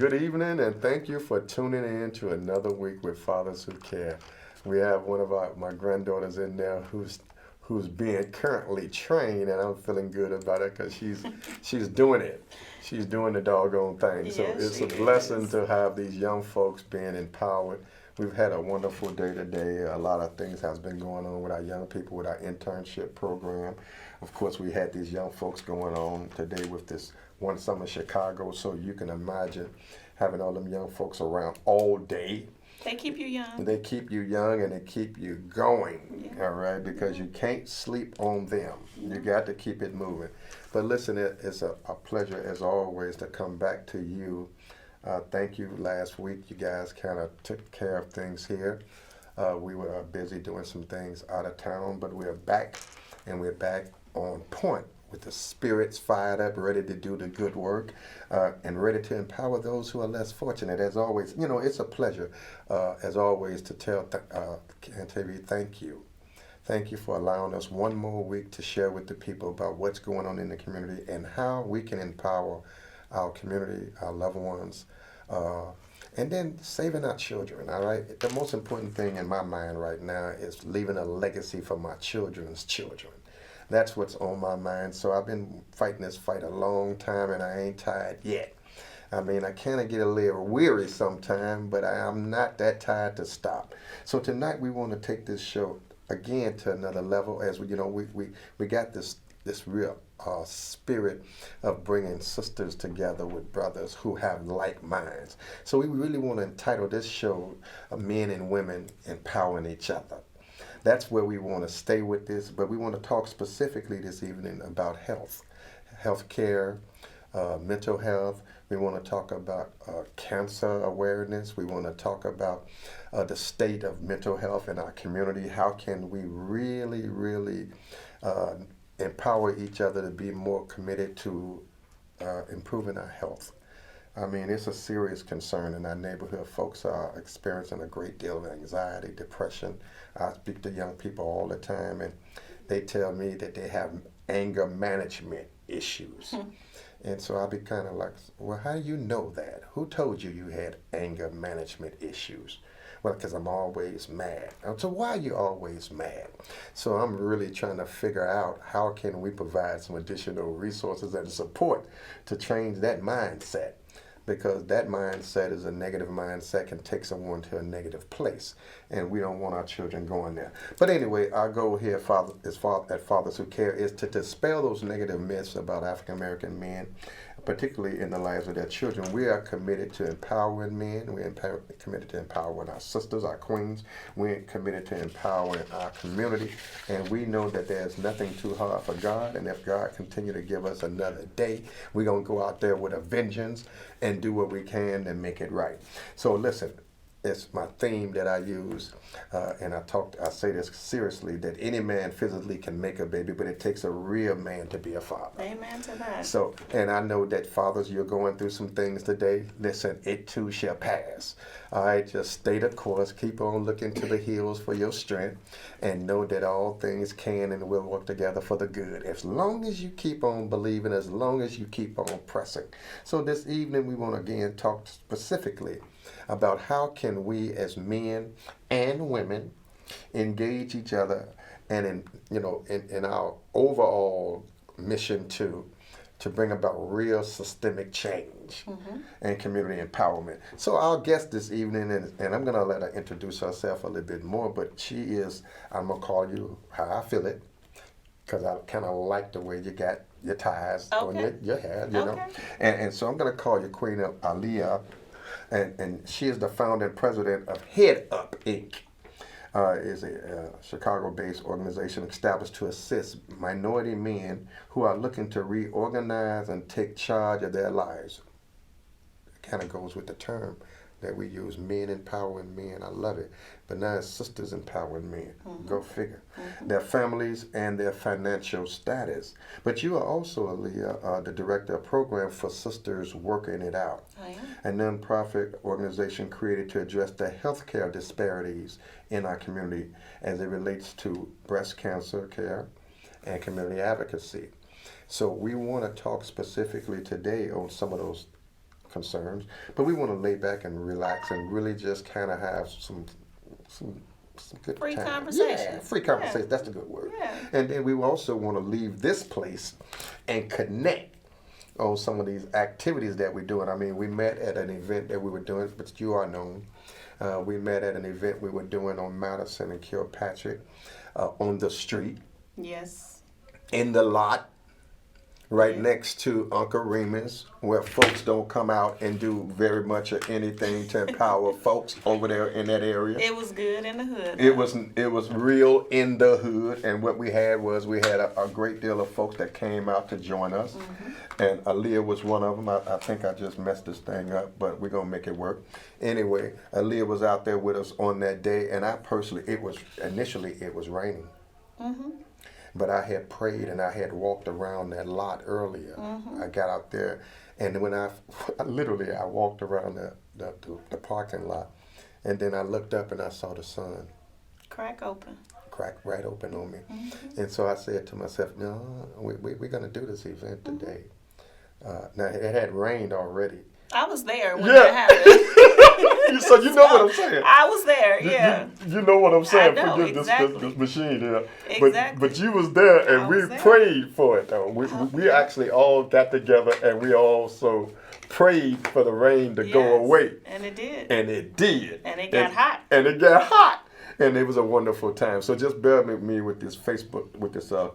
good evening, and thank you for tuning in to another week with Fathers Who Care. We have one of my granddaughters in there who's being currently trained, and I'm feeling good about it because she's doing it. She's doing the doggone thing. So Yes, it's she a blessing is. to have these young folks being empowered. We've had a wonderful day today. A lot of things has been going on with our young people with our internship program. Of course, we had these young folks going on today with this One Summer Chicago. So you can imagine having all them young folks around all day. They keep you young. They keep you young and they keep you going, Yeah. all right, because you can't sleep on them. You got to keep it moving. But listen, it's a pleasure as always to come back to you. Thank you last week. You guys kind of took care of things here. We were busy doing some things out of town, but we're back, and we're back on point with the spirits fired up, ready to do the good work, and ready to empower those who are less fortunate. As always, it's a pleasure, as always, to tell TV thank you. Thank you for allowing us one more week to share with the people about what's going on in the community and how we can empower our community, our loved ones, and then saving our children, all right? The most important thing in my mind right now is leaving a legacy for my children's children. That's what's on my mind. So I've been fighting this fight a long time, and I ain't tired yet. I mean, I kind of get a little weary sometimes, but I'm not that tired to stop. So tonight we want to take this show again to another level, as we got this real spirit of bringing sisters together with brothers who have like minds. So we really want to entitle this show Men and Women Empowering Each Other. That's where we want to stay with this, but we want to talk specifically this evening about health care, mental health. We want to talk about cancer awareness. We want to talk about the state of mental health in our community. How can we really, really empower each other to be more committed to improving our health? I mean, it's a serious concern in our neighborhood. Folks are experiencing a great deal of anxiety, depression. I speak to young people all the time, and they tell me that they have anger management issues. And so I'll be kind of like, well, how do you know that? Who told you you had anger management issues? Well, because I'm always mad. So why are you always mad? So I'm really trying to figure out how can we provide some additional resources and support to change that mindset. Because that mindset is a negative mindset, can take someone to a negative place. And we don't want our children going there. But anyway, our goal here at Fathers Who Care is to dispel those negative myths about African American men, particularly in the lives of their children. We are committed to empowering men. We're committed to empowering our sisters, our queens. We're committed to empowering our community. And we know that there's nothing too hard for God. And if God continue to give us another day, we're going to go out there with a vengeance and do what we can to make it right. So listen, it's my theme that I use, and I say this seriously, that any man physically can make a baby, but it takes a real man to be a father. Amen to that. So, and I know that fathers, you're going through some things today. Listen, it too shall pass. All right, just stay the course. Keep on looking to the hills for your strength, and know that all things can and will work together for the good. As long as you keep on believing, as long as you keep on pressing. So this evening, we want to again talk specifically about how can we as men and women engage each other and in our overall mission to bring about real systemic change and community empowerment. So our guest this evening, and I'm going to let her introduce herself a little bit more, but she is, I'm going to call you how I feel it, because I kind of like the way you got your ties on your hair, know. And so I'm going to call you Queen Aliyah. And she is the founder and president of Head Up, Inc. Is a Chicago-based organization established to assist minority men who are looking to reorganize and take charge of their lives. It kind of goes with the term that we use, men empowering men. I love it. But now it's sisters empowering men. Go figure. Their families and their financial status. But you are also, Aaliyah, the director of program for Sisters Working It Out. I A am. nonprofit organization created to address the healthcare disparities in our community as it relates to breast cancer care and community advocacy. So we want to talk specifically today on some of those concerns, but we want to lay back and relax and really just kind of have some good Free time. conversation. Yeah, free conversation. Yeah. That's the good word. Yeah. And then we also want to leave this place and connect on some of these activities that we're doing. I mean, we met at an event that we were doing, but you are known. We met at an event we were doing on Madison and Kilpatrick on the street, Yes. in the lot, right Yeah. next to Uncle Remus, where folks don't come out and do very much of anything to empower folks over there in that area. It was good in the hood. It was real in the hood, and what we had a great deal of folks that came out to join us, and Aaliyah was one of them. I think I just messed this thing up, but we're gonna make it work. Anyway, Aaliyah was out there with us on that day, and I personally, initially it was raining, but I had prayed and I had walked around that lot earlier. I got out there, and when I walked around the parking lot. And then I looked up and I saw the sun Crack open. crack right open on me. And so I said to myself, no, we're going to do this event today. Now, it had rained already. I was there when Yeah. that happened. So you know what I'm saying. I was there, yeah. You know what I'm saying. I know, Forgive exactly. this machine here. Exactly. But you was there, and I we was there. prayed for it, though. We actually all got together, and we also prayed for the rain to go Yes, away. And it did. And it did. And it got hot. And it got hot. And it was a wonderful time. So just bear with me with this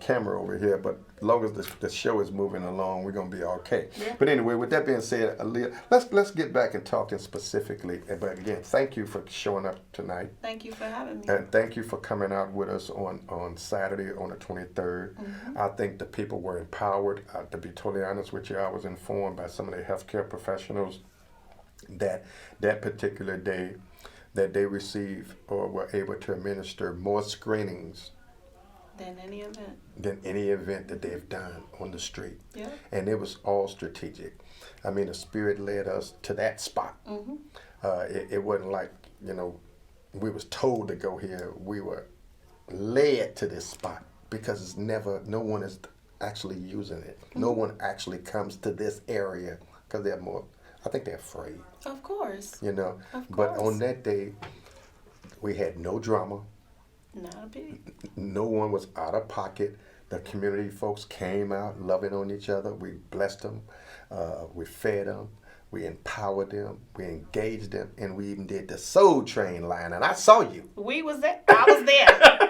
camera over here. But as long as the show is moving along, we're going to be okay. Yeah. But anyway, with that being said, Aaliyah, let's get back and talking specifically. But again, thank you for showing up tonight. Thank you for having me. And thank you for coming out with us on Saturday, on the 23rd. I think the people were empowered. To be totally honest with you, I was informed by some of the healthcare professionals that particular day that they received or were able to administer more screenings Than any event. than any event that they've done on the street. Yeah. And it was all strategic. I mean, the Spirit led us to that spot. It wasn't like, we was told to go here. We were led to this spot because no one is actually using it. No one actually comes to this area because I think they're afraid. Of course. Of course. But on that day, we had no drama. Not a big. No one was out of pocket. The community folks came out loving on each other. We blessed them. We fed them. We empowered them. We engaged them. And we even did the Soul Train line. And I saw you. We was there. I was there.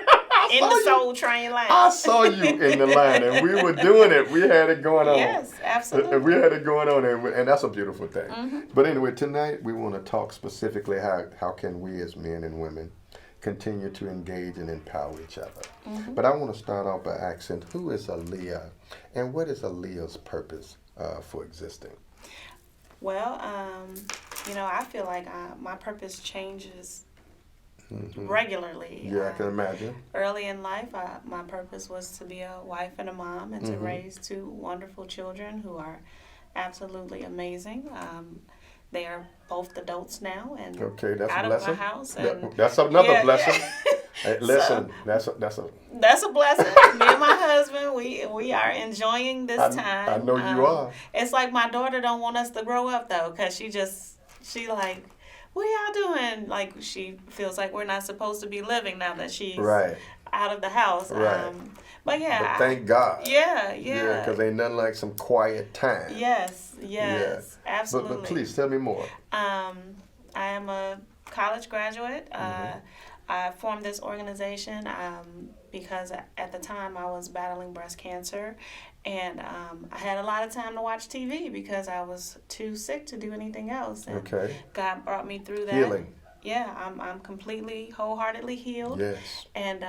In the Soul Train line. I saw you in the line. And we were doing it. We had it going on. Yes, absolutely. We had it going on. And that's a beautiful thing. But anyway, tonight we want to talk specifically how can we as men and women continue to engage and empower each other. But I want to start off by asking, who is Aaliyah and what is Aaliyah's purpose for existing? Well, I feel like my purpose changes regularly. Yeah, I can imagine. Early in life, my purpose was to be a wife and a mom and to raise two wonderful children who are absolutely amazing. They are both adults now and Okay, that's out a blessing. of my house. And That's another Yeah. blessing. Hey, listen, that's a that's a blessing. Me and my husband, we are enjoying this time. I know you are. It's like my daughter don't want us to grow up though, because she like, what y'all doing? Like she feels like we're not supposed to be living now that she's Right. out of the house. Right. But yeah. But thank God. Yeah. Because ain't nothing like some quiet time. Yes, absolutely. But please tell me more. I am a college graduate. I formed this organization because at the time I was battling breast cancer, and I had a lot of time to watch TV because I was too sick to do anything else. And Okay. God brought me through that. Healing. Yeah, I'm completely, wholeheartedly healed. Yes. And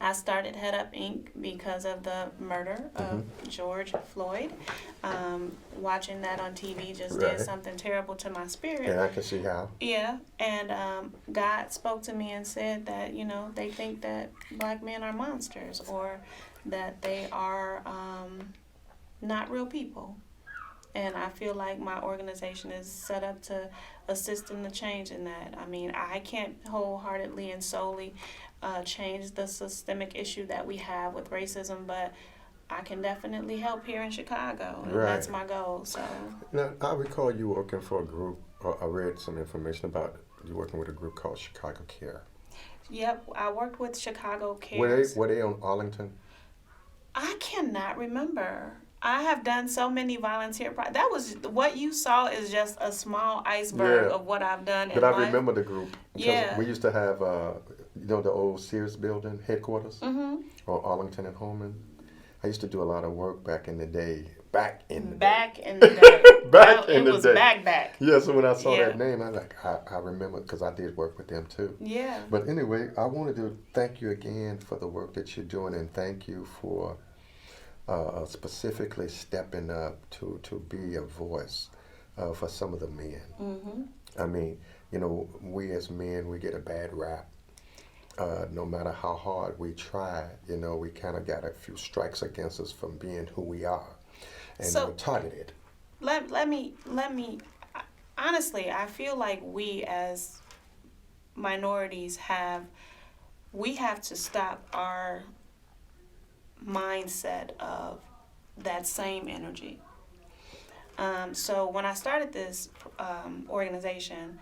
I started Head Up Inc. because of the murder of George Floyd. Watching that on TV just Right. did something terrible to my spirit. And I can see how. Yeah, and God spoke to me and said that, they think that black men are monsters or that they are not real people. And I feel like my organization is set up to assist in the change in that. I mean, I can't wholeheartedly and solely change the systemic issue that we have with racism, but I can definitely help here in Chicago, and Right. that's my goal. So, Now, I recall you working for a group, or I read some information about you working with a group called Chicago Care. yep, I worked with Chicago Were Cares. they on Arlington? I cannot remember. I have done so many volunteer that was what you saw is just a small iceberg Yeah. of what I've done But in I life. remember the group because Yeah. we used to have, the old Sears building headquarters Mm-hmm. on Arlington and Holman. I used to do a lot of work back in the day. Back in the day. Back in the day. Back in it the was day. back. Yeah, so when I saw Yeah. that name, I was like, I remember because I did work with them too. Yeah. But anyway, I wanted to thank you again for the work that you're doing, and thank you for specifically stepping up to be a voice for some of the men. Mm-hmm. I mean, we as men, we get a bad rap. No matter how hard we try, we kind of got a few strikes against us from being who we are, and So- we're targeted. Let me honestly, I feel like we as minorities have to stop our mindset of that same energy. So when I started this organization,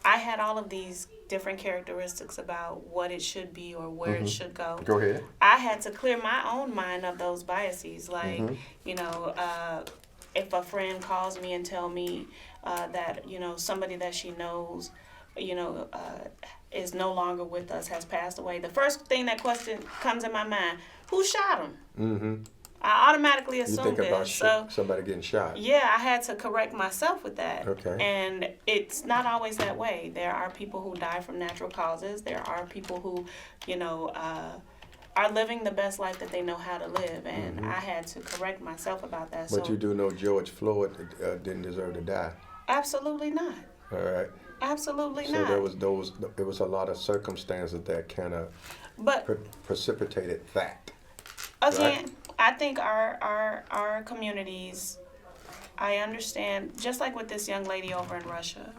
I had all of these different characteristics about what it should be or where it should go. Go ahead. I had to clear my own mind of those biases. Like, if a friend calls me and tell me that, somebody that she knows, is no longer with us, has passed away, the first thing that question comes in my mind, who shot him? Mm-hmm. I automatically You assume think about this. So, somebody getting shot. yeah, I had to correct myself with that. Okay. And it's not always that way. There are people who die from natural causes. There are people who, are living the best life that they know how to live. And I had to correct myself about that. But so you do know George Floyd didn't deserve to die. absolutely not. All right. Absolutely So not. there was a lot of circumstances that kind of But precipitated that. again, I think our communities, I understand, just like with this young lady over in Russia,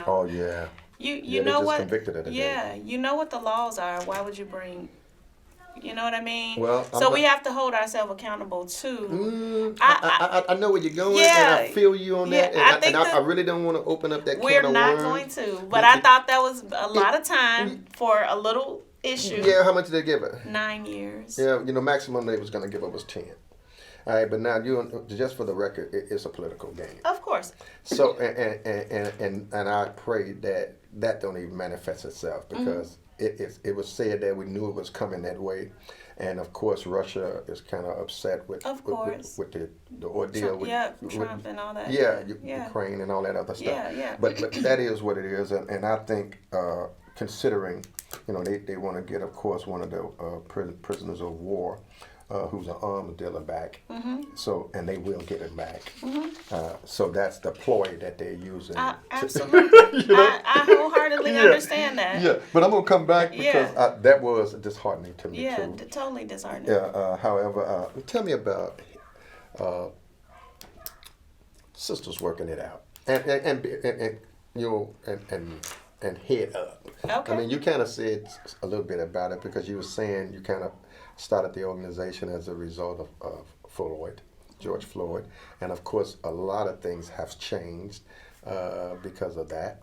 Oh yeah. you Yeah, they know just what? convicted her today. Yeah, you know what the laws are. Why would you bring? You know what I mean? Well, so we have to hold ourselves accountable too. I know where you're going, Yeah, and I feel you on yeah, that. I And think I really don't want to open up that We're can of not worms. going to. But I thought that was a lot of time for a little issue. Yeah, how much did they give her? 9 years. Yeah, maximum they was going to give her was 10. All right, but now just for the record, it's a political game. Of course. So and I pray that don't even manifest itself because it was said that we knew it was coming that way, and of course Russia is kind of upset with Of course. with the ordeal with Trump and all that. yeah, Yeah. Ukraine and all that other stuff. Yeah. But that is what it is, and I think considering they want to get, of course, one of the prisoners of war. Who's an arms dealer back, so and they will get him back. So that's the ploy that they're using. Absolutely, I wholeheartly understand that. Yeah, but I'm gonna come back because Yeah. that was disheartening to me Yeah, too. totally disheartening. Yeah. However, tell me about sisters working it out and head up. Okay. I mean, you kind of said a little bit about it because you were saying you kind of started the organization as a result of George Floyd. And of course, a lot of things have changed because of that.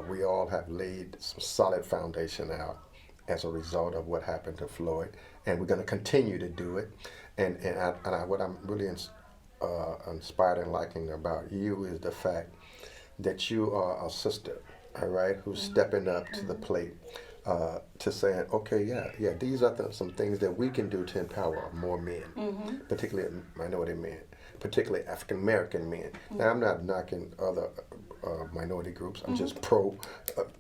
We all have laid some solid foundation out as a result of what happened to Floyd. And we're going to continue to do it. And what I'm really inspired and liking about you is the fact that you are a sister, all right, who's stepping up to the plate. To saying, okay, yeah, these are some things that we can do to empower more men, particularly minority men, particularly African American men. Now, I'm not knocking other minority groups. I'm just pro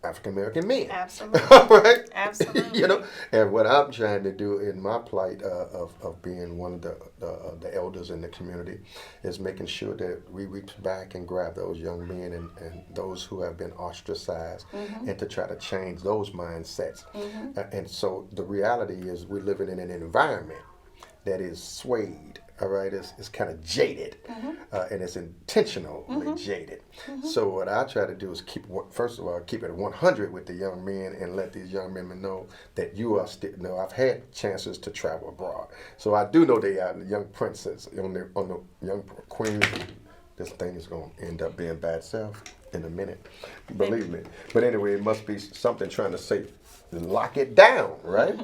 African American men. Absolutely. All right. Absolutely. And what I'm trying to do in my plight of being one of the elders in the community is making sure that we reach back and grab those young men and those who have been ostracized and to try to change those mindsets. And so the reality is we're living in an environment that is swayed all right, it's kind of jaded, and it's intentionally jaded. So what I try to do is first of all, keep it 100 with the young men and let these young men know that you are still. No, I've had chances to travel abroad, so I do know they are the young princess on the young queen. This thing is going to end up being bad self in a minute, believe me. But anyway, it must be something trying to say, lock it down, right?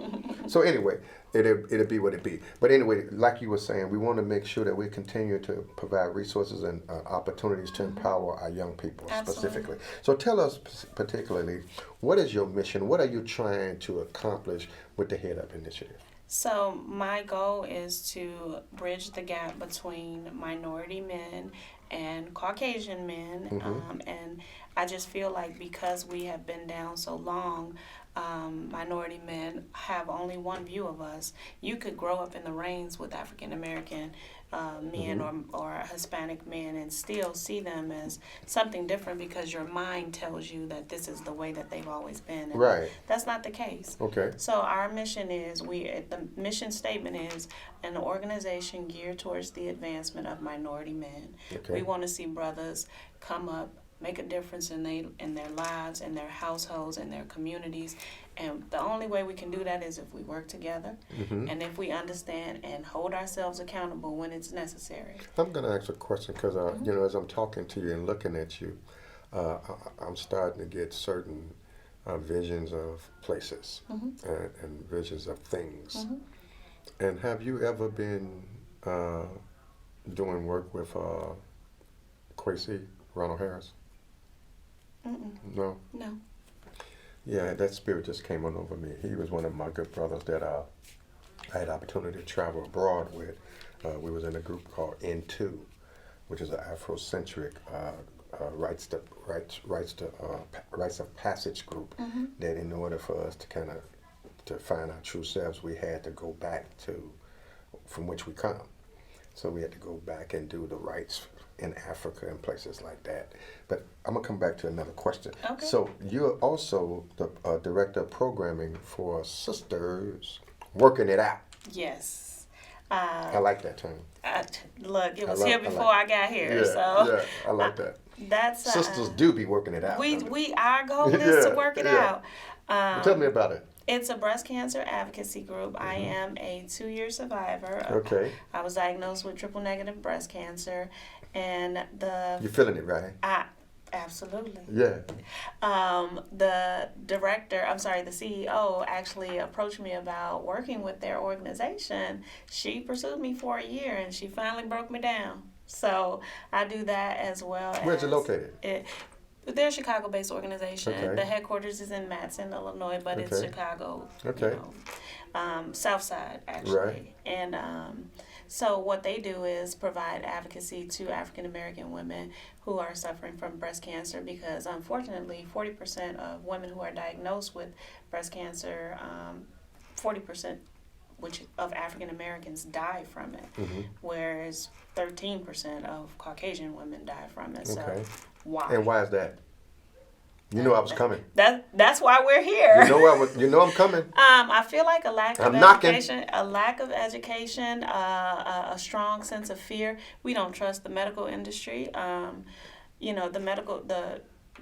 So anyway. It'll be what it be. But anyway, like you were saying, we want to make sure that we continue to provide resources and opportunities to empower our young people specifically. So tell us particularly, what is your mission? What are you trying to accomplish with the Head Up Initiative? So my goal is to bridge the gap between minority men and Caucasian men, and I just feel like because we have been down so long, minority men have only one view of us. You could grow up in the range with African American men or Hispanic men and still see them as something different because your mind tells you that this is the way that they've always been. And right. That's not the case. Okay. So our mission is, the mission statement is an organization geared towards the advancement of minority men. Okay. We want to see brothers come up, make a difference in their lives, in their households, in their communities. And the only way we can do that is if we work together and if we understand and hold ourselves accountable when it's necessary. I'm going to ask a question because, as I'm talking to you and looking at you, I'm starting to get certain visions of places and visions of things. And have you ever been doing work with Kwesi, Ronald Harris? No? No. Yeah, that spirit just came on over me. He was one of my good brothers that I had opportunity to travel abroad with. We was in a group called N2, which is an Afrocentric rights of passage group. That in order for us to find our true selves, we had to go back to from which we come. So we had to go back and do the rights in Africa and places like that. But I'm going to come back to another question. Okay. So you're also the director of programming for Sisters Working It Out. Yes. I like that term. Look, it was here before I got here. Yeah, so yeah, I like that. That's Sisters do be working it out. Our goal is to work it out. Well, tell me about it. It's a breast cancer advocacy group. I am a 2-year survivor. Okay. I was diagnosed with triple negative breast cancer, and You're feeling it, right? Absolutely. Yeah. The CEO actually approached me about working with their organization. She pursued me for a year, and she finally broke me down. So I do that as well. Where's it located? They're a Chicago-based organization. Okay. The headquarters is in Matson, Illinois, but it's Chicago. Okay. South Side, actually. Right. And so what they do is provide advocacy to African American women who are suffering from breast cancer, because unfortunately 40% of women who are diagnosed with breast cancer, 40% of African Americans die from it, whereas 13% of Caucasian women die from it. Okay. So why? And why is that? You know I was coming. That's why we're here. You know I'm coming. I feel like a lack of education, a strong sense of fear. We don't trust the medical industry.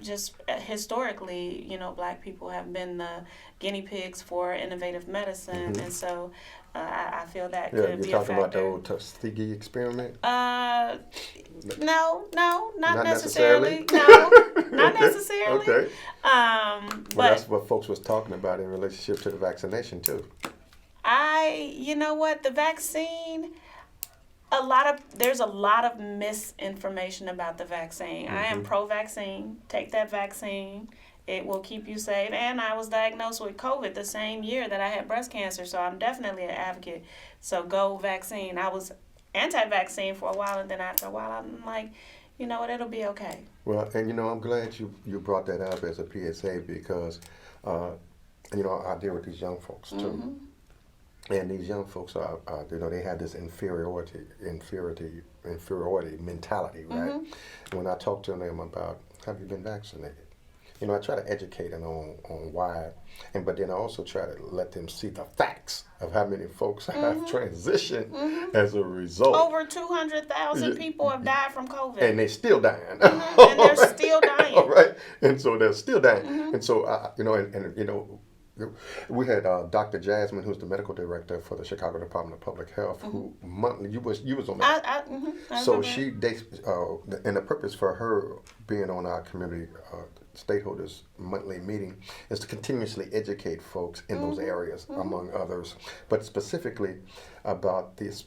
Just historically, Black people have been the guinea pigs for innovative medicine, and so I feel that could be a factor. You're talking about the old Tuskegee experiment? No, not necessarily. No, not necessarily. Okay. But that's what folks was talking about in relationship to the vaccination too. The vaccine, there's a lot of misinformation about the vaccine. I am pro-vaccine. Take that vaccine. It will keep you safe. And I was diagnosed with COVID the same year that I had breast cancer, so I'm definitely an advocate. So go vaccine. I was anti-vaccine for a while, and then after a while, I'm like, you know what, it'll be okay. Well, and I'm glad you brought that up as a PSA because, I deal with these young folks too. And these young folks are, they have this inferiority mentality, right? When I talk to them about, have you been vaccinated? I try to educate them on why, but then I also try to let them see the facts of how many folks have transitioned as a result. Over 200,000 people have died from COVID. And they're still dying. And they're still dying. All right. And so they're still dying. And so, we had Dr. Jasmine, who's the medical director for the Chicago Department of Public Health, who monthly, you was on that. So and the purpose for her being on our community stakeholders monthly meeting is to continuously educate folks in those areas, among others, but specifically about this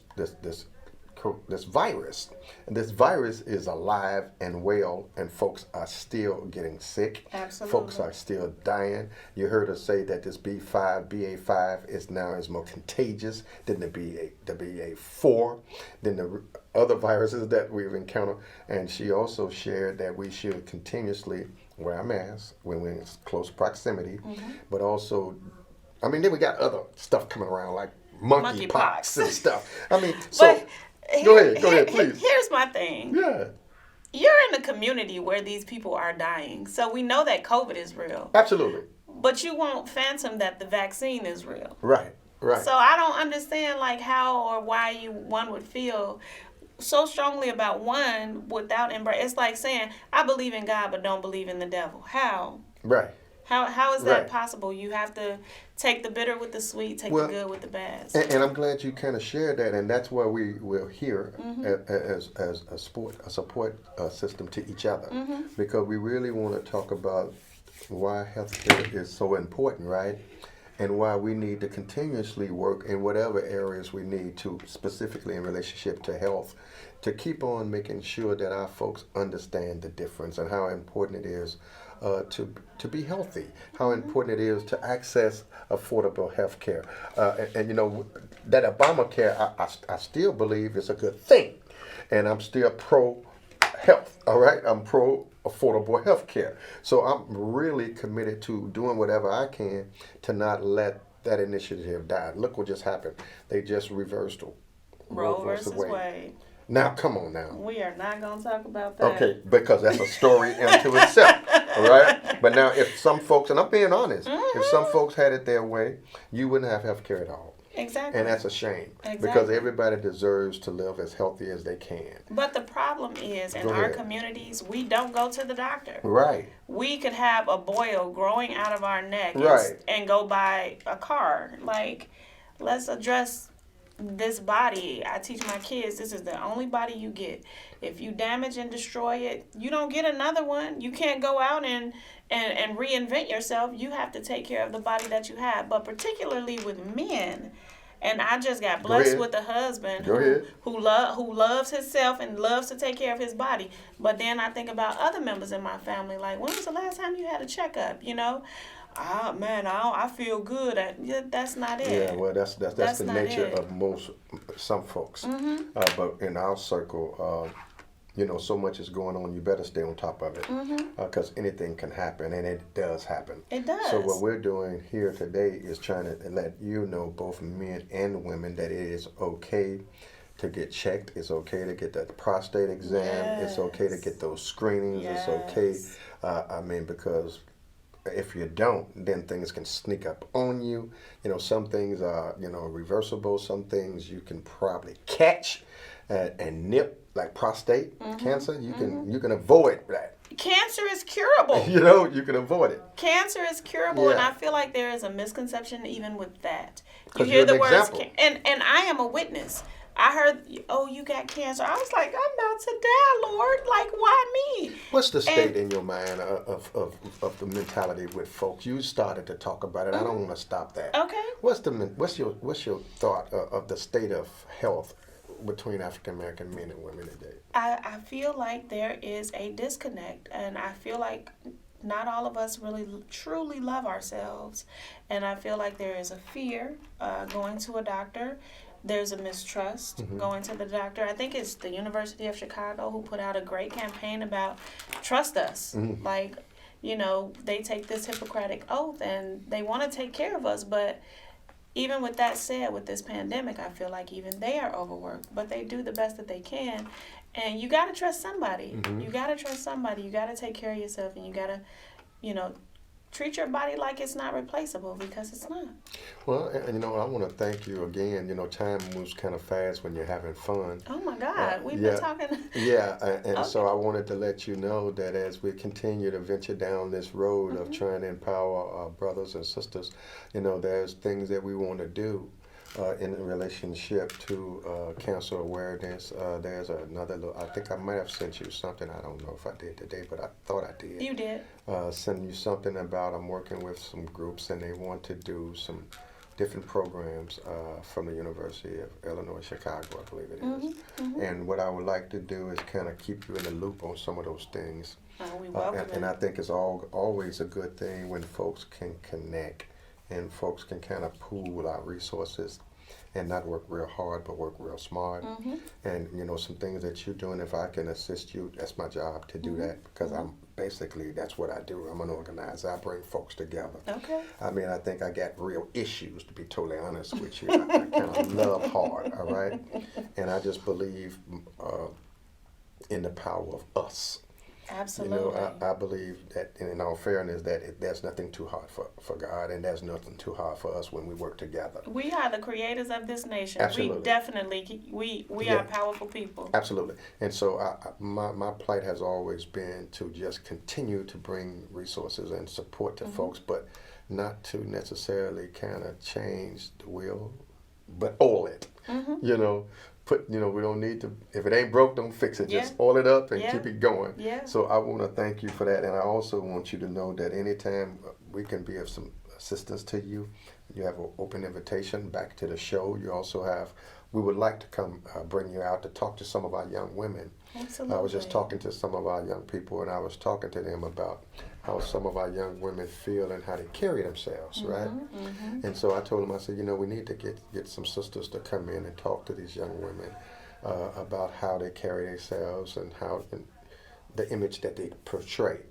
virus. And this virus is alive and well, and folks are still getting sick. Absolutely. Folks are still dying. You heard us say that this BA5 is more contagious than the BA4, than the other viruses that we've encountered. And she also shared that we should continuously wear a mask when we're in close proximity, but also, then we got other stuff coming around like monkeypox and stuff. So. Go ahead, please. Here's my thing. Yeah. You're in a community where these people are dying, so we know that COVID is real. Absolutely. But you won't phantom that the vaccine is real. Right. So I don't understand how or why one would feel so strongly about one without embrace. It's like saying, I believe in God but don't believe in the devil. How? Right. How is that possible? You have to take the bitter with the sweet, take the good with the bad. And I'm glad you kind of shared that, and that's why we're here as a support system to each other, because we really want to talk about why healthcare is so important, right? And why we need to continuously work in whatever areas we need to, specifically in relationship to health, to keep on making sure that our folks understand the difference and how important it is to be healthy, how important it is to access affordable health care. And that Obamacare, I still believe is a good thing. And I'm still pro-health, all right? I'm pro-affordable health care. So I'm really committed to doing whatever I can to not let that initiative die. Look what just happened. They just reversed Roe versus Wade. Now, come on now. We are not going to talk about that. Okay, because that's a story unto itself, all right? But now, if some folks, and I'm being honest, if some folks had it their way, you wouldn't have health care at all. Exactly. And that's a shame. Exactly. Because everybody deserves to live as healthy as they can. But the problem is, in our communities, we don't go to the doctor. Right. We could have a boil growing out of our neck and go buy a car. Let's address this body. I teach my kids, this is the only body you get. If you damage and destroy it, you don't get another one. You can't go out and reinvent yourself. You have to take care of the body that you have. But particularly with men, and I just got blessed with a husband who loves himself and loves to take care of his body. But then I think about other members in my family, like, when was the last time you had a checkup, I feel good. That's not it. Yeah, well, that's the nature of some folks. But in our circle, so much is going on. You better stay on top of it, because anything can happen, and it does happen. It does. So what we're doing here today is trying to let both men and women, that it is okay to get checked. It's okay to get that prostate exam. Yes. It's okay to get those screenings. Yes. It's okay. Because if you don't, then things can sneak up on you. Some things are, reversible. Some things you can probably catch and nip, like prostate cancer. You can avoid that. Cancer is curable. You can avoid it. Cancer is curable, and I feel like there is a misconception even with that. You hear the words, and I am a witness. I heard, you got cancer. I was like, I'm about to die, Lord. Like, why me? What's the state in your mind of the mentality with folks? You started to talk about it. I don't want to stop that. Okay. What's your thought of the state of health between African American men and women today? I feel like there is a disconnect, and I feel like not all of us really truly love ourselves, and I feel like there is a fear going to a doctor. There's a mistrust going to the doctor. I think it's the University of Chicago who put out a great campaign about trust us. Like, they take this Hippocratic oath and they want to take care of us. But even with that said, with this pandemic, I feel like even they are overworked. But they do the best that they can. And you got to trust somebody. You got to trust somebody. You got to take care of yourself, and you got to, treat your body like it's not replaceable, because it's not. Well, and I want to thank you again. Time moves kind of fast when you're having fun. Oh my God, we've yeah. been talking. Yeah, and Okay. so I wanted to let you know that as we continue to venture down this road of trying to empower our brothers and sisters, there's things that we want to do in relationship to cancer awareness. There's another little, I think I might have sent you something. I don't know if I did today, but I thought I did. You did. Send you something about I'm working with some groups and they want to do some different programs from the University of Illinois, Chicago, I believe it is. And what I would like to do is kind of keep you in the loop on some of those things. We welcome and I think it's always a good thing when folks can connect and folks can kind of pool our resources and not work real hard, but work real smart. And some things that you're doing, if I can assist you, that's my job to do that, because that's what I do. I'm an organizer. I bring folks together. Okay. I mean, I think I got real issues, to be totally honest with you. I kind of love hard, all right? And I just believe in the power of us. Absolutely. I believe that, in all fairness, that there's nothing too hard for God, and there's nothing too hard for us when we work together. We are the creators of this nation. Absolutely. We definitely, we are powerful people. Absolutely. And so my plight has always been to just continue to bring resources and support to folks, but not to necessarily kind of change the wheel, but oil it. We don't need to, if it ain't broke, don't fix it. Just oil it up and keep it going. Yeah. So I want to thank you for that. And I also want you to know that anytime we can be of some assistance to you, you have an open invitation back to the show. You also have, we would like to come bring you out to talk to some of our young women. Absolutely. I was just talking to some of our young people, and I was talking to them about how some of our young women feel and how they carry themselves, right? And so I told them, I said, we need to get some sisters to come in and talk to these young women about how they carry themselves and the image that they portray.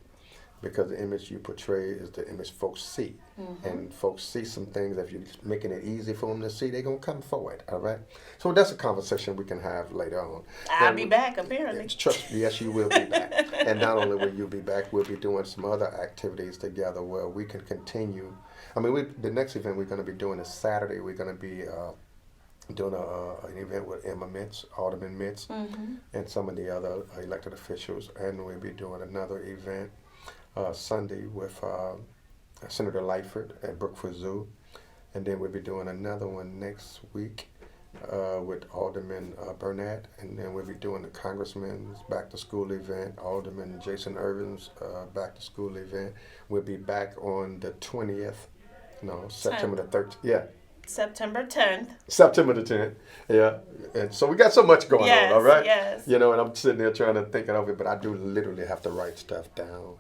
Because the image you portray is the image folks see. And folks see some things. If you're making it easy for them to see, they're going to come forward, all right? So that's a conversation we can have later on. I'll be back, apparently. Trust me, yes, you will be back. And not only will you be back, we'll be doing some other activities together where we can continue. I mean, the next event we're going to be doing is Saturday. We're going to be doing an event with Emma Mintz, Alderman Mintz, and some of the other elected officials. And we'll be doing another event Sunday with Senator Lightfoot at Brookfield Zoo, and then we'll be doing another one next week with Alderman Burnett, and then we'll be doing the Congressman's back to school event, Alderman Jason Irvin's back to school event. We'll be back on the 20th, September the 13th. Yeah. September 10th. September the 10th, yeah. And so we got so much going on, all right? Yes. And I'm sitting there trying to think of it, but I do literally have to write stuff down.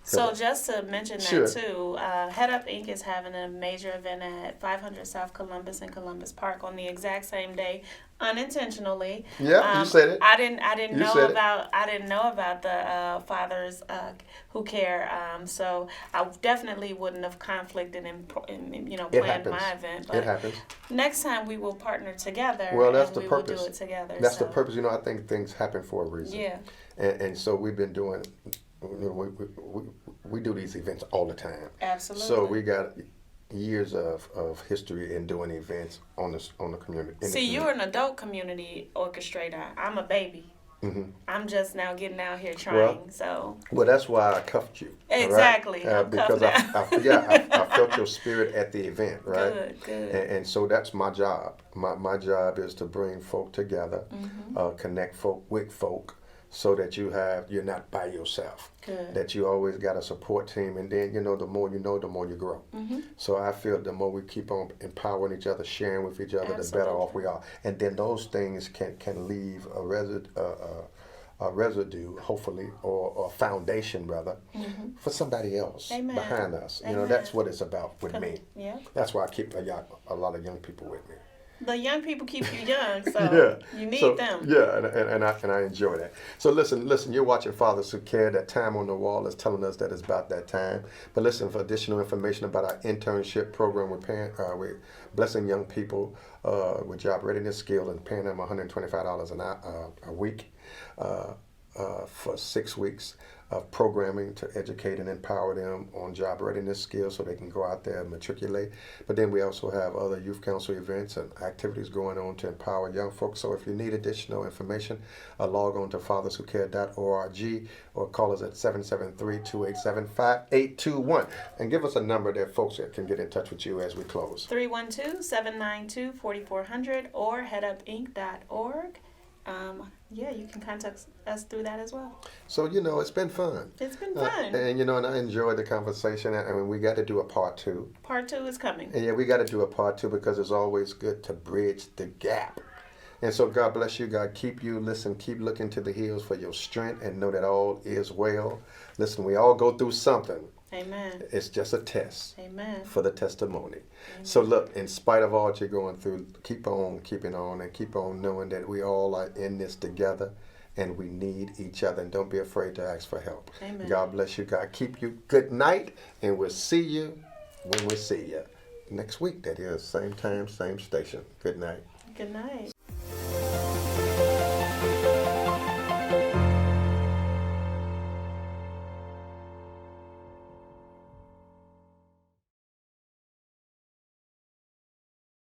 So just to mention that Sure. too, Head Up Inc. is having a major event at 500 South Columbus in Columbus Park on the exact same day, unintentionally. Yeah, you said it. I didn't You know said it. about the fathers who care. So I definitely wouldn't have conflicted and It planned happens. my event. But It happens. next time we will partner together. Well, that's and the we purpose. will do it together. That's so. the purpose. I think things happen for a reason. Yeah. And so we've been doing, we do these events all the time. Absolutely. So we got years of history in doing events on the community. See, you're an adult community orchestrator. I'm a baby. I'm just now getting out here trying. Well, that's why I cuffed you. Exactly. Right? I'm because cuffed I felt your spirit at the event, right? Good. And so that's my job. My job is to bring folk together, connect folk with folk, so that you're not by yourself. Good. That you always got a support team, and then the more you know, the more you grow. So I feel the more we keep on empowering each other, sharing with each other, the better off we are. And then those things can leave a residue, hopefully, or a foundation rather, for somebody else behind us. That's what it's about with me. Yeah. That's why I keep a lot of young people with me. The young people keep you young, so you need them. Yeah, and I enjoy that. So listen, you're watching Fathers Who Care. That time on the wall is telling us that it's about that time. But listen, for additional information about our internship program, we're blessing young people with job readiness skills and paying them $125 a week for 6 weeks. of programming to educate and empower them on job readiness skills so they can go out there and matriculate. But then we also have other youth council events and activities going on to empower young folks. So if you need additional information, log on to fatherswhocared.org or call us at 773-287-5821 and give us a number that folks that can get in touch with you as we close. 312-792-4400 or headupinc.org. You can contact us through that as well. So, it's been fun. It's been fun. And I enjoyed the conversation. I mean, we got to do a part 2. Part 2 is coming. And we got to do a part 2 because it's always good to bridge the gap. And so God bless you. God keep you. Listen, keep looking to the hills for your strength and know that all is well. Listen, we all go through something. Amen. It's just a test. Amen. For the testimony. Amen. So look, in spite of all that you're going through, keep on keeping on and keep on knowing that we all are in this together and we need each other. And don't be afraid to ask for help. Amen. God bless you. God keep you. Good night. And we'll see you when we see you next week. That is, same time, same station. Good night. Good night.